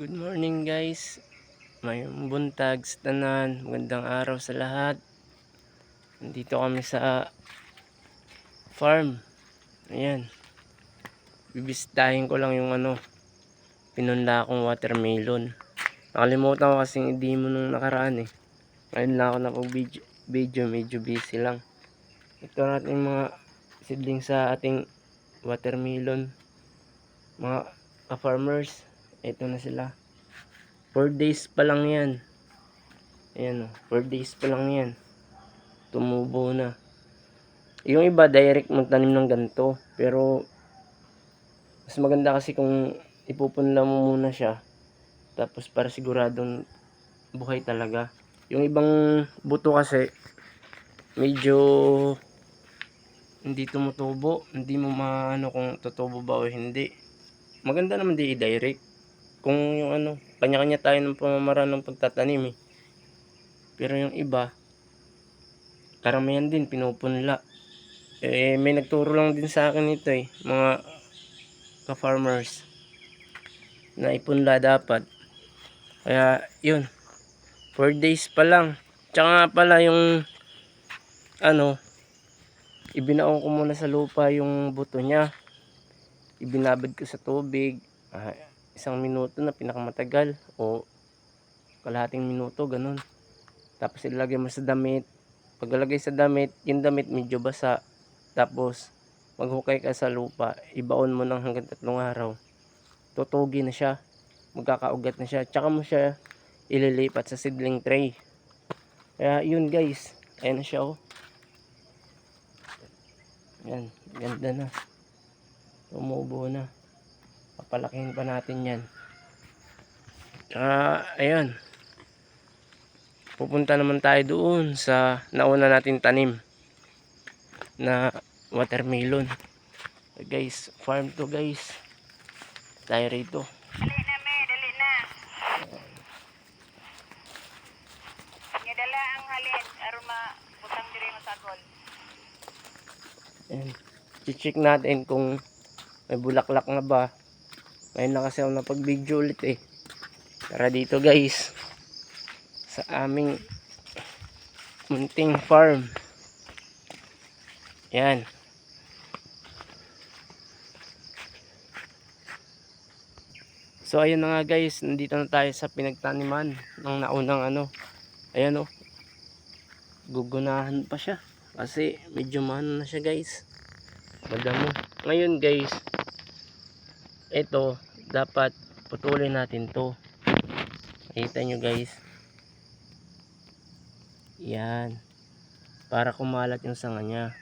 Good morning guys. Mayong buntag sa tanan. Magandang araw sa lahat. Nandito kami sa farm. Ayan. Bibisitahin ko lang yung pinunla akong watermelon. Nakalimutan ko kasing i-demo nung nakaraan eh. Ngayon lang ako napag-video. Medyo busy lang. Ito natin mga seedling sa ating watermelon. Mga ka-farmers. Ito na sila. 4 days pa lang yan. Ayan o, 4 days pa lang yan. Tumubo na. Yung iba direct magtanim ng ganito. Pero mas maganda kasi kung ipupunla mo muna siya. Tapos para siguradong buhay talaga. Yung ibang buto kasi medyo hindi tumutubo. Hindi mo maano kung tutubo ba o hindi. Maganda naman di i-direct. Kung yung kanya-kanya tayo ng pamamaraan ng pagtatanim eh. Pero yung iba, karamihan din pinupunla. May nagturo lang din sa akin ito eh, mga ka-farmers, na ipunla dapat. Kaya yun, 4 days pa lang. Tsaka nga pala yung ibinaon ko muna sa lupa yung buto niya. Ibinabad ko sa tubig, 1 minuto na pinakamatagal o kalahating minuto, ganun. Tapos ilagay mo sa damit. Paglalagay sa damit, yung damit medyo basa. Tapos maghukay ka sa lupa, ibaon mo ng hanggang 3 araw. Tutugi na siya, magkakaugat na siya. Tsaka mo siya ililipat sa seedling tray. Kaya yun guys, ayan na siya oh. Yan, ganda na. Tumubo na. Papalakihin pa natin yan. Tsaka ayan, pupunta naman tayo doon sa nauna natin tanim na watermelon. Guys, farm to guys. Tayo rito. Dali na me, dali na. Nya dala ang halin aron maputang diri masagol. Ayan. I-check natin kung may bulaklak na ba. Ngayon na kasi ako napag-video ulit eh. Tara dito guys. Sa aming munting farm. Yan. So ayun na nga guys. Nandito na tayo sa pinagtaniman ng naunang ayan oh. Gugunahan pa siya. Kasi medyo mahal na siya guys. Madamo. Ngayon guys, ito dapat putulin natin to. Kita nyo guys. Yan. Para kumalat yung sanga niya.